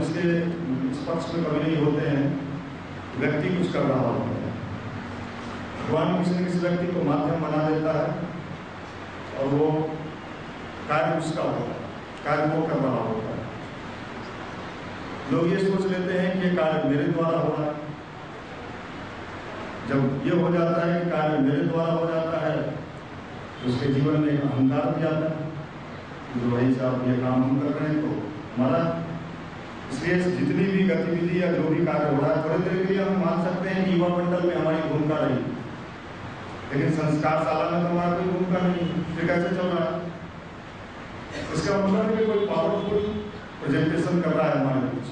इसके इस पक्ष में कभी नहीं होते हैं। व्यक्ति कुछ कर रहा होता है, भगवान किसी न किसी व्यक्ति को माध्यम बना देता है और वो कार्य उसका होता है, कार्य वो कर रहा होता है। लोग ये सोच लेते हैं कि ये कार्य मेरे द्वारा हो रहा है। जब ये हो जाता है कि कार्य मेरे द्वारा हो जाता है तो उसके जीवन में एक अहंकार भी आता है, जो भाई साहब ये काम हम कर रहे हैं तो हमारा। इसलिए जितनी भी गतिविधि या जो भी कार्य हो रहा है, थोड़ी देर के लिए हम मान सकते हैं कि युवा मंडल में हमारी भूमिका रही, लेकिन संस्कार शाला में तो हमारा कोई भूमिका नहीं। फिर कैसे चल रहा है? इसका मतलब है कि कोई पावरफुल प्रेजेंटेशन कर रहा है हमारे बीच।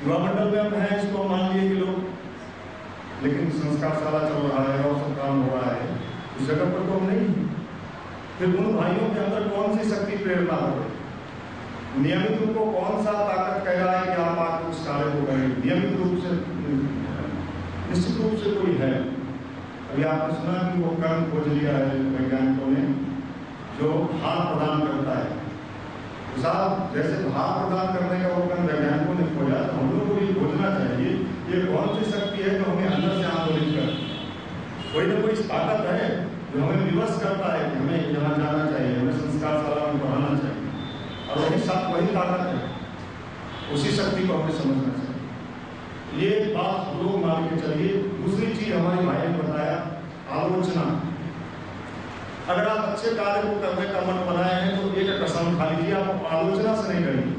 युवा मंडल में हम हैं, इसको मान लिए कि लोग, लेकिन संस्कार शाला चल रहा है और सब काम हो रहा है, उस जगह पर तो हम नहीं। फिर उन भाइयों के अंदर कौन सी शक्ति प्रेरणा हो, नियमित उनको कौन सा ताकत कह रहा है कि आप आकर उस कार्य को करें? नियमित रूप से, निश्चित रूप से कोई है। अभी आपने सुना कि वो कर्म खोज लिया है वैज्ञानिकों ने, जो भार प्रदान करता है। तो साहब जैसे भार प्रदान करने का वो कर्म वैज्ञानिकों ने खोजा, तो हम लोग को ये खोजना चाहिए ये कौन सी शक्ति है जो हमें अंदर से आंदोलित कर, कोई ना कोई ताकत है जो हमें विवश करता है कि हमें यहाँ जाना चाहिए, हमें संस्कार शाला में पढ़ाना चाहिए, और वही ताकत है, उसी शक्ति को हमें समझना चाहिए। ये बात हम लोग मान के चलिए। दूसरी चीज हमारे भाई ने बताया, आलोचना। अगर आप अच्छे कार्य को करने का मन बनाए हैं तो एक कसम खा लीजिए, आप आलोचना से नहीं करेंगे।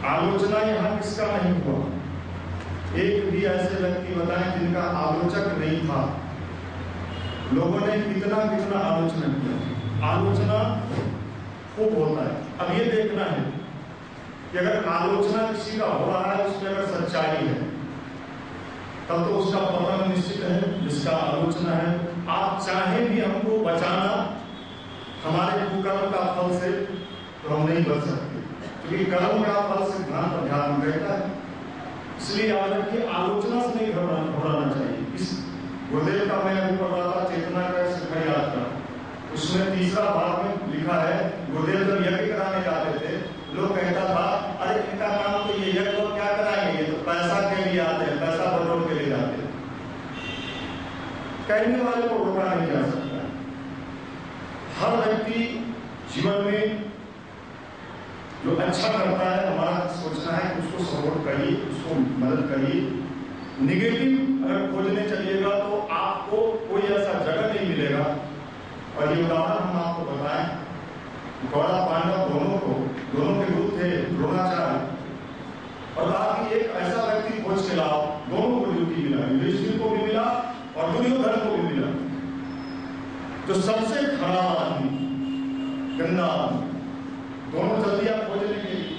आलोचना यहाँ किसका नहीं हुआ? एक भी ऐसे व्यक्ति बताएं जिनका आलोचक नहीं था। लोगों ने कितना कितना आलोचना किया। आलोचना खूब होता है। अब ये देखना है कि अगर आलोचना किसी का हो रहा है, उसमें अगर सच्चाई है, तब तो उसका पतन निश्चित है। जिसका आलोचना है, आप चाहे भी हमको बचाना हमारे कुकर्म का फल से, तो हम नहीं बच सकते, क्योंकि कर्म का फल सिद्धांत पर ध्यान रहता है। इसलिए याद रखिए, आलोचना से नहीं घबराना चाहिए। इस गुरुदेव का मैं अभी पढ़ रहा था, चेतना का शिखर यात्रा, उसमें तीसरा भाग में लिखा है, गुरुदेव जब यज्ञ कराने जाते थे, लोग कहता था अरे इनका काम तो ये यज्ञ लोग क्या कराएंगे, ये तो पैसा के लिए आते हैं, पैसा बटोर के लिए जाते हैं। कहने वाले को रोका नहीं जा सकता। हर व्यक्ति जीवन में जो अच्छा करता है, हमारा सोचना है कि उसको सपोर्ट करिए, उसको मदद करिए। निगेटिव अगर खोजने चलिएगा तो आपको कोई ऐसा जगह नहीं मिलेगा। और ये उदाहरण हम आपको बताएं, कौरव पांडव दोनों के गुरु थे द्रोणाचार्य, और कहा कि एक ऐसा व्यक्ति खोज के लाओ, दोनों को ड्यूटी मिला, युधिष्ठिर को भी मिला और दुर्योधन को भी मिला, जो सबसे खराब आदमी, गंदा आदमी, दोनों चल दिया खोजने के लिए।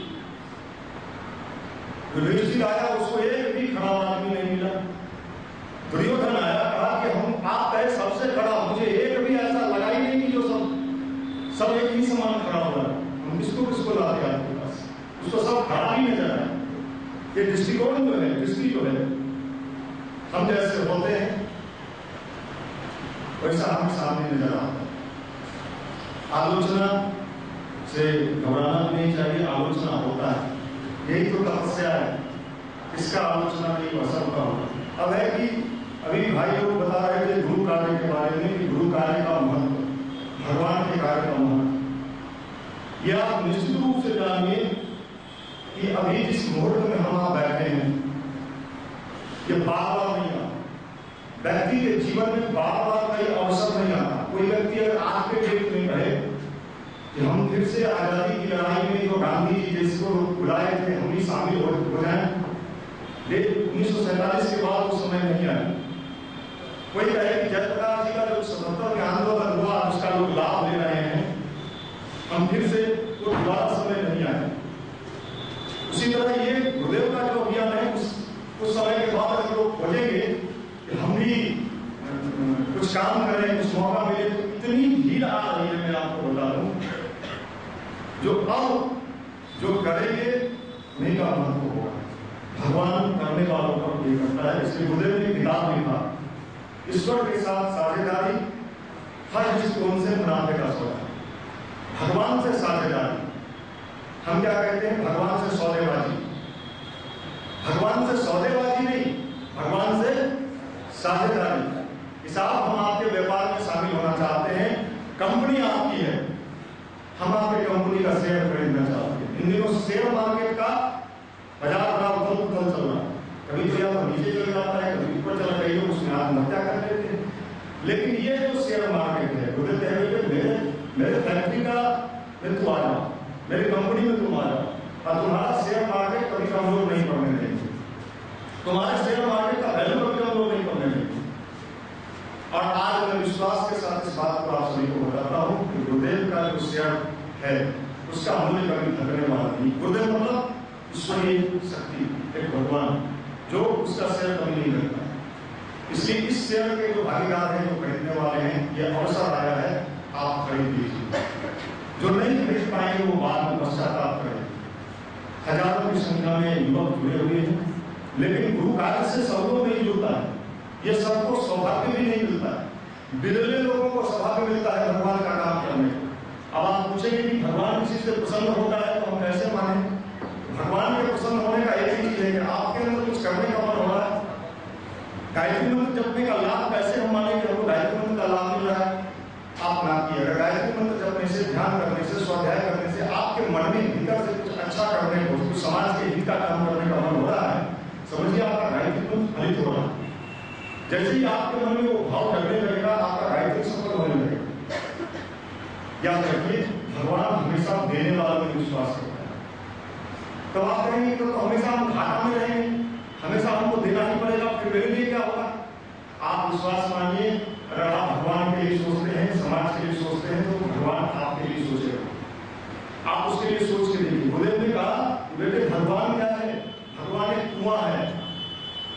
युधिष्ठिर आया, उसको एक भी खराब आदमी नहीं मिला। दुर्योधन आया, कहा कि हम आप कहे सबसे खराब, मुझे एक भी ऐसा लगा ही नहीं कि जो सब एक ही समान खराब हो रहा है, हम किसको लाते आपके पास, उसको सब खराब ही नजर आए। ये दृष्टिकोण जो है, दृष्टि जो है, हम जैसे होते हैं वैसा हमें सामने नजर आता है। आलोचना से घबराना भी नहीं चाहिए, आलोचना होता है, यही तो तपस्या है। इसका आलोचना नहीं हो सकता होगा। अब है कि अभी भाई लोग बता रहे थे गुरु कार्य के बारे में, कि गुरु कार्य का महत्व, भगवान के कार्य का महत्व। यह आप निश्चित रूप से जानिए कि अभी जिस मुहूर्त में हम आप बैठे हैं, ये बार बार नहीं आता। व्यक्ति के जीवन में बार बार कई अवसर नहीं आता। कोई व्यक्ति अगर आज के डेट में कहे कि हम फिर से आजादी की लड़ाई में जो गांधी जी जिसको बुलाए थे, हम भी शामिल हो जाए, 1947 के बाद वो समय नहीं आया। कोई कहे कि जयप्रकाश जी का जो स्वतंत्रता के आंदोलन हुआ, उसका लोग लाभ ले रहे हैं, हम फिर से वो दोबारा समय नहीं आए। उसी तरह ये गुरुदेव का जो अभियान है, उस समय के बाद अगर लोग खोजेंगे कि हम भी कुछ काम करें, कुछ मौका मिले, तो इतनी भीड़ आ रही है, मैं आपको बता दूं, जो अब जो करेंगे उन्हीं का महत्व होगा। भगवान करने वालों का ये करता है। इसलिए गुरुदेव ने किताब लिखा, ईश्वर के साथ साझेदारी हर दृष्टिकोण से मुनाफे का सौदा। भगवान से साझेदारी हम क्या कहते हैं, भगवान से सौदेबाजी। भगवान से सौदेबाजी नहीं, भगवान से साझेदारी। साहब हम आपके व्यापार में शामिल होना चाहते हैं, कंपनी आपकी है, हम आपके कंपनी का शेयर खरीदना चाहते हैं। इन दिनों शेयर मार्केट का बाजार बड़ा उथल चल रहा है, कभी तो या तो नीचे चल जाता है, कभी ऊपर चला, कई लोग उसमें आत्महत्या कर लेते हैं। लेकिन ये जो शेयर मार्केट है, बोलते हैं मेरे फैक्ट्री का में तू आ जाओ, मेरी कंपनी में तुम आ जाओ, और तुम्हारा शेयर मार्केट कभी कमजोर नहीं पड़ने देंगे, तुम्हारे शेयर मार्केट का वैल्यू कभी कमजोर नहीं पड़ने देंगे। और आज मैं विश्वास के साथ इस बात को आप सभी को बताता हूँ कि गुरुदेव का जो शेयर है उसका मूल्य कभी घटने वाला नहीं। गुरुदेव मतलब ईश्वरीय शक्ति, एक भगवान जो उसका शेयर कभी नहीं घटता। इसलिए इस शेयर के जो भागीदार हैं, जो खरीदने वाले हैं, ये अवसर आया है, आप खरीद लीजिए। जो नहीं खरीद पाएंगे वो बाद में पश्चाताप करेंगे। हजारों की संख्या में युवक जुड़े हुए हैं, लेकिन गुरु कार्य से सब लोग नहीं जुड़ता है। ये सबको सौभाग्य भी नहीं मिलता है, बिरले लोगों को सौभाग्य मिलता है भगवान का काम करने को। अब आप पूछेंगे कि भगवान किसी से प्रसन्न होता है तो हम कैसे माने? भगवान के प्रसन्न होने का एक ही चीज है कि आपके अंदर कुछ करने का मन हो रहा है। गायत्री मंत्र जपने का लाभ कैसे हम माने कि हमको गायत्री मंत्र का लाभ मिल रहा है? आप ना किए, अगर गायत्री मंत्र जपने से, ध्यान करने से, स्वाध्याय करने से आपके मन में भीतर से कुछ अच्छा करने को, कुछ समाज के हित का काम करने का मन हो रहा है, समझिए आपका गायत्री मंत्र फलित हो रहा है। जैसे ही आपके मन में वो भाव करने लगेगा, आपका गायत्री सफल होने लगेगा। याद रखिए, भगवान हमेशा देने वालों में विश्वास करता है। तो आप कहेंगे तो हमेशा हम घाटा में रहेंगे, हमेशा हमको देना ही पड़ेगा, फिर मेरे लिए क्या होगा? आप विश्वास मानिए, अगर आप भगवान के लिए सोचते हैं, समाज के लिए सोचते हैं, तो भगवान आपके लिए सोचेगा। आप उसके लिए सोच के देखिए। गुरुदेव ने कहा, बेटे भगवान क्या है? भगवान एक कुआं है।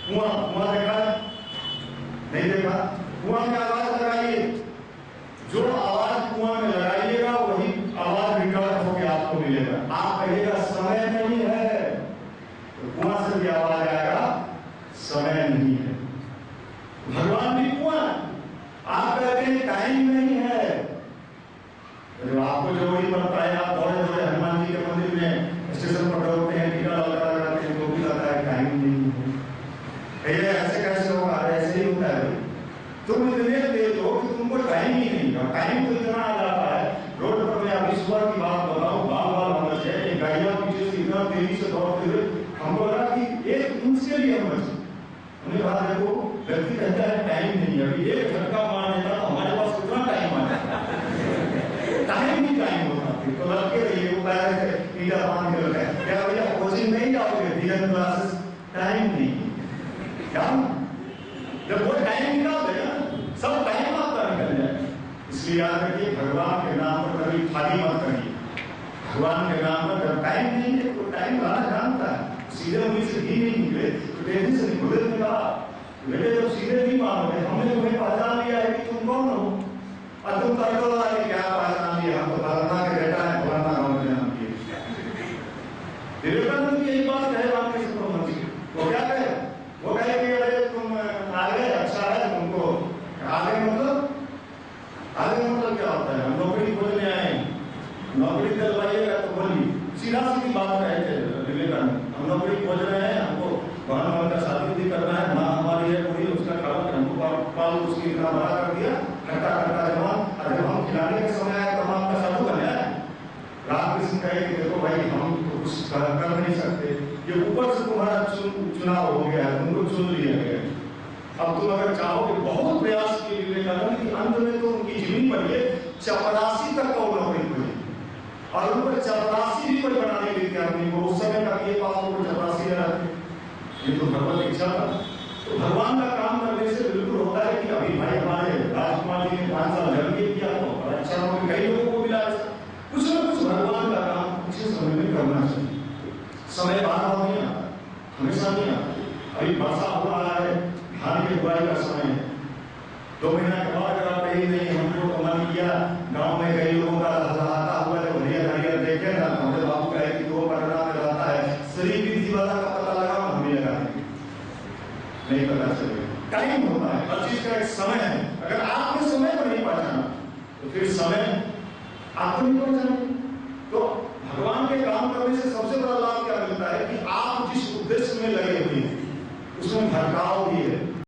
कुआं देखा है? नहीं देखा? कुआं में आवाज लगाइए, जो आवाज कुआं में लगाइएगा वही आवाज रिकॉर्ड होकर आपको मिलेगा। आप कहिएगा समय नहीं है, तो कुआं से भी आवाज आएगा समय नहीं है। भगवान भी कुआं, आप कहते हैं टाइम नहीं है, तो आपको जो भी पड़ता है, आप दौड़े दौड़े हनुमान जी के मंदिर में स्टेशन पर दौड़ते हैं, टीका लगाते हैं, तो भी लगता है टाइम नहीं है। ऐसे कैसे होगा? ऐसे ही होता है। तुम इतने तेज हो कि तुमको टाइम ही नहीं है। टाइम तो इतना आ जाता है, रोड पर मैं अभी सुबह की बात बताऊं, बाल हम बचे, एक गाड़ियां पीछे से इतना तेजी से दौड़ते हुए, हमको लगा कि एक इंच के लिए हम बचे। हमने कहा देखो, व्यक्ति कहता है टाइम नहीं है, अभी एक झटका मार देता तो हमारे पास कितना टाइम आ जाता। टाइम ही टाइम होता है। तो लड़के रहिए, वो कह रहे थे ईटा बांध के लगे, क्या भैया कोचिंग नहीं जाओगे? धीरज क्लासेस टाइम नहीं। क्या जब वो टाइम निकाल देगा, सब टाइम आपका निकल जाए। इसलिए याद रखिए, भगवान के नाम पर कभी खाली मत करिए। भगवान के नाम पर जब टाइम नहीं है तो टाइम लाना जानता है। सीधे उंगली से घी नहीं निकले तो तेजी से निकले। ने कहा बेटे, जब सीधे नहीं मानोगे, हमने तुम्हें पहचान लिया है कि तुम कौन हो, और तुम तर्क वाले क्या पहचान लिया? हम तो फलाना के बेटा है, फलाना गाँव में नाम किए। विवेकानंद की यही बात कहे रामकृष्ण परमहंस जी। वो क्या कहे? वो कहे कि अरे तुम आगे अच्छा है, तुमको आगे मतलब क्या होता है? हम नौकरी खोजने आए, नौकरी दिलवाइएगा तो बोलिए, सीधा सीधी बात कहे थे विवेकानंद। हम नौकरी खोज रहे हैं, हमको बहन का शादी भी करना है, माँ हमारी है पूरी, उसका खबर हमको पाल उसकी इतना बड़ा कर दिया, घंटा जवान, और जब हम खिलाने के समय आए तो हम आपका साधु बन जाए। रामकृष्ण कहे कि देखो भाई, हम तो कुछ कर नहीं सकते, ये ऊपर से तुम्हारा चुनाव हो गया है, तुमको चुन लिया गया। अब तुम अगर चाहोगे, बहुत प्रयास किए विवेकानंद कि अंत में तो उनकी जीवन पर ये 84 तक का नौकरी खुली, और उन पर 84 भी कोई बनाने के लिए नहीं वो उस समय तक ये पास को 84 रहते। ये तो भगवत इच्छा था। तो भगवान का काम करने से बिल्कुल होता है कि अभी भाई हमारे राजकुमार जी ने 5 साल जन्म किया तो अच्छा हो, कई लोगों को मिला। कुछ न कुछ भगवान का काम अच्छे समय में करना चाहिए। समय बार बार नहीं आता, हमेशा नहीं आता। अभी वर्षा हो रहा है, धान की बुआई का समय है, 2 महीना के बाद अगर आप कहीं नहीं, हमको तो मन किया गांव में कई लोगों का लहलहाता हुआ जब हरियर देखे ना, हमारे बाबू कहे कि वो पटना में रहता है, शरीर विधि वाला का पता लगा, हम भी लगा नहीं पता चलेगा। टाइम होता है, हर चीज का एक समय है। अगर आपने समय पर नहीं पहचाना तो फिर समय आपको नहीं पहचाना। तो भगवान के काम करने सबसे बड़ा लाभ क्या मिलता है कि आप जिस उद्देश्य में लगे